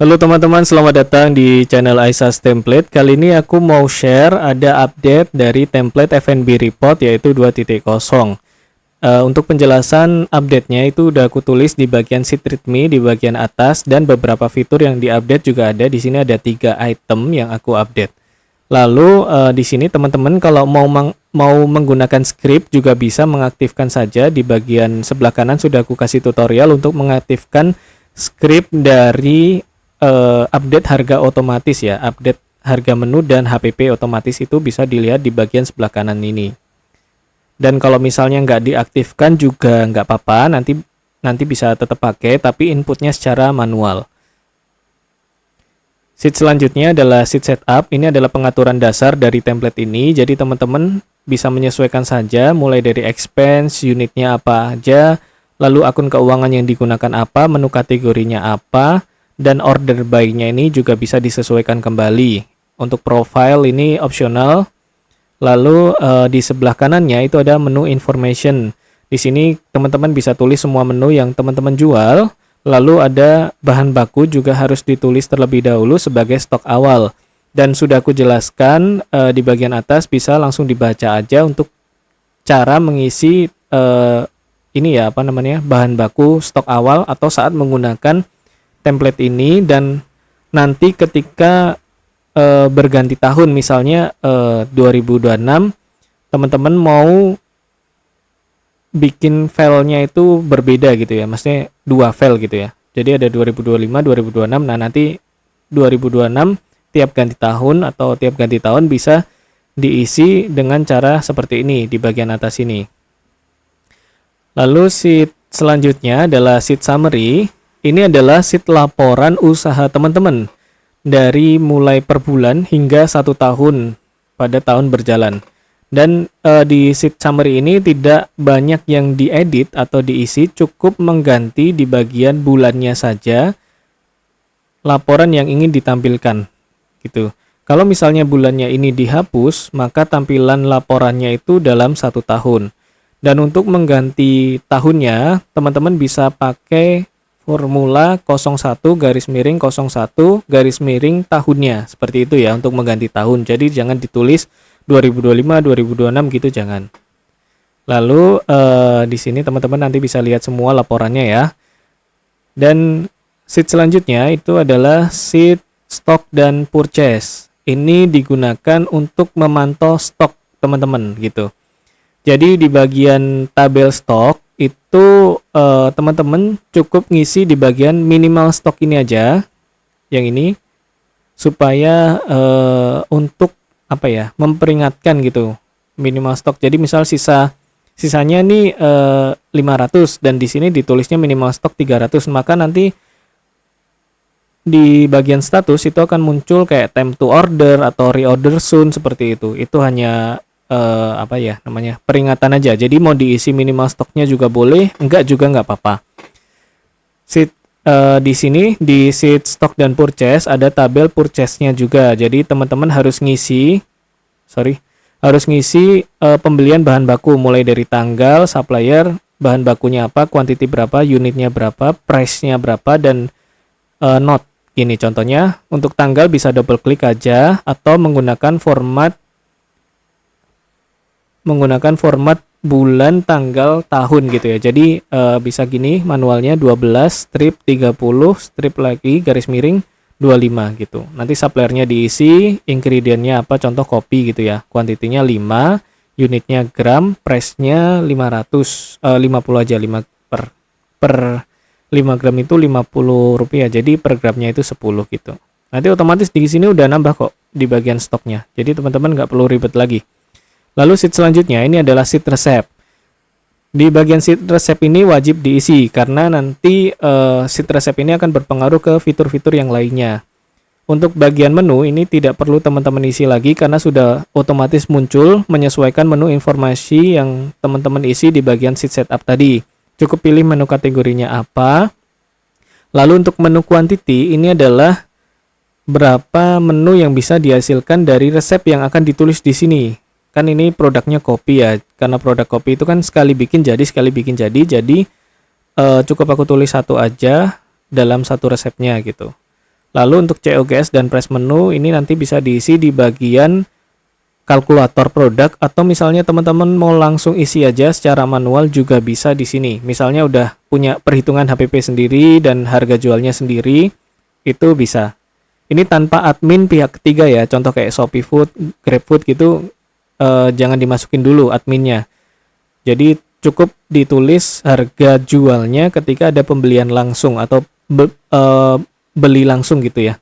Halo teman-teman, selamat datang di channel Aisas Template. Kali ini aku mau share ada update dari template F&B report yaitu 2.0. Untuk penjelasan update-nya itu udah aku tulis di bagian sheet readme di bagian atas, dan beberapa fitur yang diupdate juga ada. Di sini ada 3 item yang aku update. Lalu di sini teman-teman kalau mau menggunakan script juga bisa mengaktifkan saja. Di bagian sebelah kanan sudah aku kasih tutorial untuk mengaktifkan script dari update harga otomatis ya, update harga menu dan HPP otomatis itu bisa dilihat di bagian sebelah kanan ini. Dan kalau misalnya nggak diaktifkan juga nggak apa-apa, nanti bisa tetap pakai, tapi inputnya secara manual. Sheet selanjutnya adalah sheet setup. Ini adalah pengaturan dasar dari template ini, jadi teman-teman bisa menyesuaikan saja mulai dari expense, unitnya apa aja, lalu akun keuangan yang digunakan apa, menu kategorinya apa, dan order by-nya ini juga bisa disesuaikan kembali. Untuk profile ini opsional. Lalu di sebelah kanannya itu ada menu information. Di sini teman-teman bisa tulis semua menu yang teman-teman jual. Lalu ada bahan baku juga harus ditulis terlebih dahulu sebagai stok awal. Dan sudah aku jelaskan di bagian atas, bisa langsung dibaca aja untuk cara mengisi ini ya, bahan baku stok awal atau saat menggunakan template ini. Dan nanti ketika berganti tahun, misalnya 2026, teman-teman mau bikin filenya itu berbeda gitu ya, maksudnya 2 file gitu ya, jadi ada 2025, 2026. Nah nanti 2026 tiap ganti tahun atau tiap ganti tahun bisa diisi dengan cara seperti ini di bagian atas ini. Lalu sheet selanjutnya adalah sheet summary. Ini adalah sheet laporan usaha teman-teman dari mulai per bulan hingga 1 tahun pada tahun berjalan. Dan di sheet summary ini tidak banyak yang diedit atau diisi, cukup mengganti di bagian bulannya saja laporan yang ingin ditampilkan gitu. Kalau misalnya bulannya ini dihapus, maka tampilan laporannya itu dalam 1 tahun. Dan untuk mengganti tahunnya, teman-teman bisa pakai formula 01-01 tahunnya, seperti itu ya untuk mengganti tahun. Jadi jangan ditulis 2025, 2026 gitu, jangan. Lalu di sini teman-teman nanti bisa lihat semua laporannya ya. Dan sheet selanjutnya itu adalah sheet stock dan purchase. Ini digunakan untuk memantau stok teman-teman gitu. Jadi di bagian tabel stok itu teman-teman cukup ngisi di bagian minimal stok ini aja, yang ini, supaya untuk memperingatkan gitu minimal stok. Jadi misal sisanya nih 500 dan di sini ditulisnya minimal stok 300, maka nanti di bagian status itu akan muncul kayak time to order atau reorder soon seperti itu. Itu hanya peringatan aja. Jadi mau diisi minimal stoknya juga boleh, enggak juga nggak apa-apa. Di sini di sheet stock dan purchase ada tabel purchase-nya juga. Jadi teman-teman harus ngisi pembelian bahan baku mulai dari tanggal, supplier, bahan bakunya apa, quantity berapa, unitnya berapa, price-nya berapa, dan note. Ini contohnya, untuk tanggal bisa double klik aja atau menggunakan format bulan, tanggal, tahun gitu ya. Jadi bisa gini manualnya 12 strip 30 strip lagi garis miring 25 gitu. Nanti suppliernya diisi, ingredientnya apa, contoh kopi gitu ya. Kuantitinya 5, unitnya gram, price-nya 50 aja, 5 per 5 gram itu 50 rupiah. Jadi per gramnya itu 10 gitu. Nanti otomatis di sini udah nambah kok di bagian stoknya. Jadi teman-teman nggak perlu ribet lagi. Lalu sheet selanjutnya ini adalah sheet resep. Di bagian sheet resep ini wajib diisi karena nanti sheet resep ini akan berpengaruh ke fitur-fitur yang lainnya. Untuk bagian menu ini tidak perlu teman-teman isi lagi karena sudah otomatis muncul menyesuaikan menu informasi yang teman-teman isi di bagian sheet setup tadi. Cukup pilih menu kategorinya apa. Lalu untuk menu quantity ini adalah berapa menu yang bisa dihasilkan dari resep yang akan ditulis di sini. Kan ini produknya kopi ya, karena produk kopi itu kan sekali bikin jadi cukup aku tulis 1 aja dalam 1 resepnya gitu. Lalu untuk COGS dan price menu ini nanti bisa diisi di bagian kalkulator produk, atau misalnya teman-teman mau langsung isi aja secara manual juga bisa di sini. Misalnya udah punya perhitungan HPP sendiri dan harga jualnya sendiri, itu bisa. Ini tanpa admin pihak ketiga ya, contoh kayak Shopee Food, GrabFood gitu, jangan dimasukin dulu adminnya. Jadi cukup ditulis harga jualnya ketika ada pembelian langsung atau beli langsung gitu ya.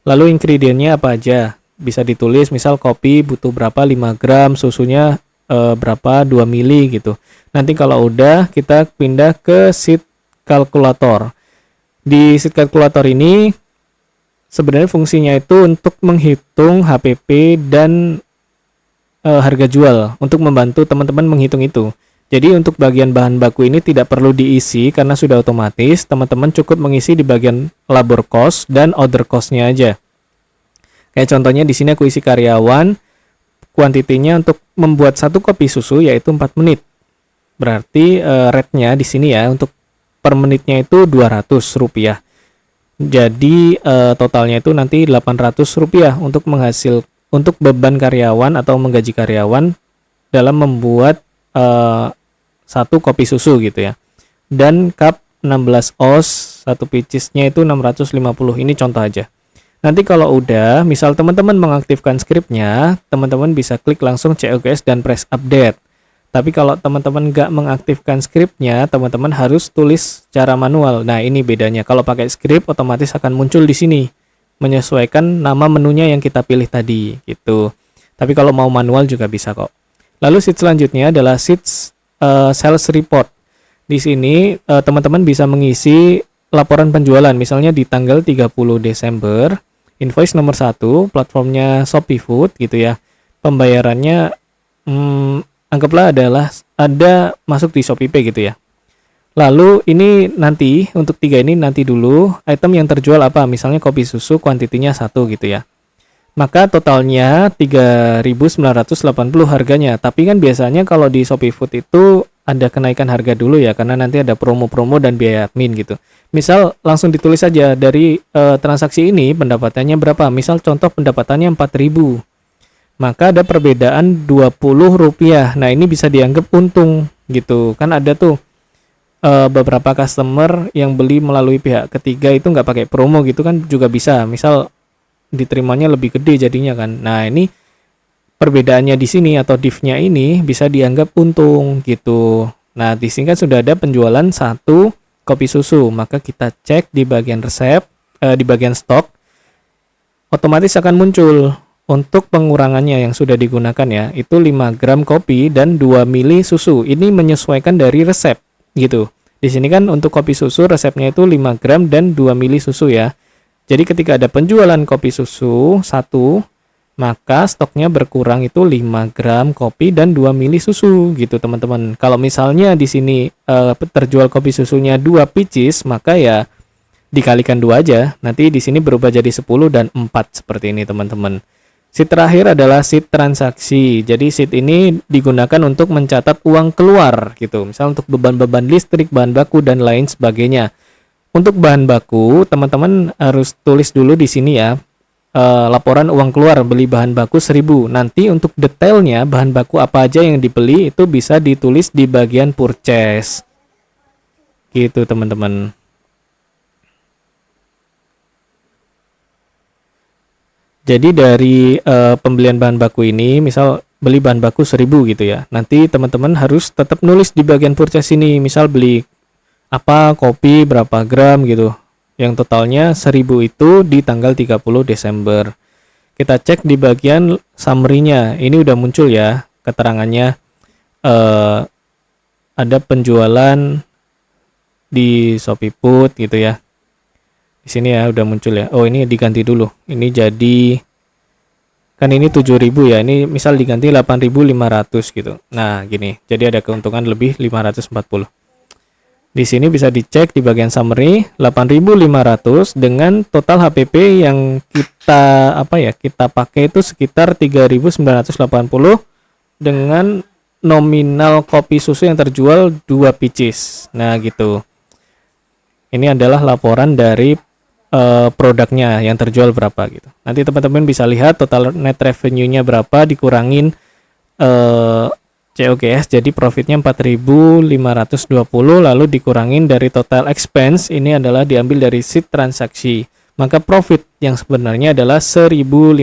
Lalu ingredientnya apa aja? Bisa ditulis, misal kopi butuh berapa, 5 gram, susunya berapa, 2 mili gitu. Nanti kalau udah kita pindah ke sheet kalkulator. Di sheet kalkulator ini sebenarnya fungsinya itu untuk menghitung HPP dan harga jual, untuk membantu teman-teman menghitung itu. Jadi untuk bagian bahan baku ini tidak perlu diisi karena sudah otomatis, teman-teman cukup mengisi di bagian labor cost dan order cost-nya aja. Kayak contohnya di sini aku isi karyawan, kuantitinya untuk membuat satu kopi susu yaitu 4 menit. Berarti rate-nya di sini ya untuk per menitnya itu Rp200. Jadi totalnya itu nanti Rp800 untuk beban karyawan atau menggaji karyawan dalam membuat satu kopi susu gitu ya. Dan cup 16 oz, satu picisnya itu 650. Ini contoh aja. Nanti kalau udah, misal teman-teman mengaktifkan scriptnya, teman-teman bisa klik langsung COGS dan press update. Tapi kalau teman-teman nggak mengaktifkan scriptnya, teman-teman harus tulis secara manual. Nah ini bedanya. Kalau pakai script, otomatis akan muncul di sini, menyesuaikan nama menunya yang kita pilih tadi gitu. Tapi kalau mau manual juga bisa kok. Lalu sheet selanjutnya adalah sheet sales report. Di sini teman-teman bisa mengisi laporan penjualan, misalnya di tanggal 30 Desember, invoice nomor 1, platformnya Shopee Food gitu ya. Pembayarannya anggaplah ada masuk di ShopeePay gitu ya. Lalu ini nanti untuk 3 ini nanti dulu item yang terjual apa, misalnya kopi susu kuantitinya 1 gitu ya. Maka totalnya 3.980 harganya. Tapi kan biasanya kalau di Shopee Food itu ada kenaikan harga dulu ya, karena nanti ada promo-promo dan biaya admin gitu. Misal langsung ditulis saja dari transaksi ini pendapatannya berapa. Misal contoh pendapatannya 4.000. Maka ada perbedaan Rp20. Nah, ini bisa dianggap untung gitu. Kan ada tuh beberapa customer yang beli melalui pihak ketiga itu nggak pakai promo gitu kan juga bisa. Misal diterimanya lebih gede jadinya kan. Nah, ini perbedaannya di sini atau div-nya ini bisa dianggap untung gitu. Nah, di sini kan sudah ada penjualan 1 kopi susu, maka kita cek di bagian resep, di bagian stok, otomatis akan muncul untuk pengurangannya yang sudah digunakan ya, itu 5 gram kopi dan 2 mili susu. Ini menyesuaikan dari resep gitu. Di sini kan untuk kopi susu resepnya itu 5 gram dan 2 mili susu ya. Jadi ketika ada penjualan kopi susu 1, maka stoknya berkurang itu 5 gram kopi dan 2 mili susu gitu teman-teman. Kalau misalnya di sini terjual kopi susunya 2 pieces, maka ya dikalikan 2 aja. Nanti di sini berubah jadi 10 dan 4 seperti ini teman-teman. Sheet terakhir adalah sheet transaksi. Jadi sheet ini digunakan untuk mencatat uang keluar gitu. Misal untuk beban-beban listrik, bahan baku dan lain sebagainya. Untuk bahan baku, teman-teman harus tulis dulu di sini ya, laporan uang keluar beli bahan baku 1.000. Nanti untuk detailnya bahan baku apa aja yang dibeli itu bisa ditulis di bagian purchase. Gitu teman-teman. Jadi dari pembelian bahan baku ini, misal beli bahan baku 1.000 gitu ya. Nanti teman-teman harus tetap nulis di bagian purchase ini, misal beli apa kopi berapa gram gitu, yang totalnya 1.000 itu di tanggal 30 Desember. Kita cek di bagian summary-nya, ini udah muncul ya keterangannya, ada penjualan di Shopee Food gitu ya. Di sini ya udah muncul ya. Oh, ini diganti dulu, ini jadi kan ini 7.000 ya, ini misal diganti 8.500 gitu. Nah gini, jadi ada keuntungan lebih 540. Di sini bisa dicek di bagian summary 8.500 dengan total HPP yang kita pakai itu sekitar 3.980 dengan nominal kopi susu yang terjual 2 pieces. Nah gitu. Ini adalah laporan dari produknya yang terjual berapa gitu. Nanti teman-teman bisa lihat total net revenue-nya berapa dikurangin COGS, jadi profitnya 4.520, lalu dikurangin dari total expense, ini adalah diambil dari seed transaksi. Maka profit yang sebenarnya adalah 1.520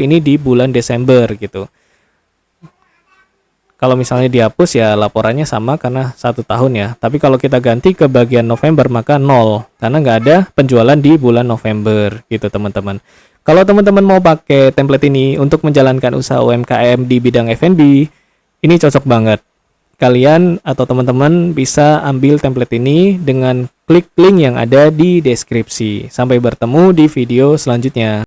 ini di bulan Desember gitu. Kalau misalnya dihapus ya laporannya sama karena 1 tahun ya. Tapi kalau kita ganti ke bagian November maka 0 karena nggak ada penjualan di bulan November gitu teman-teman. Kalau teman-teman mau pakai template ini untuk menjalankan usaha UMKM di bidang F&B, ini cocok banget. Kalian atau teman-teman bisa ambil template ini dengan klik link yang ada di deskripsi. Sampai bertemu di video selanjutnya.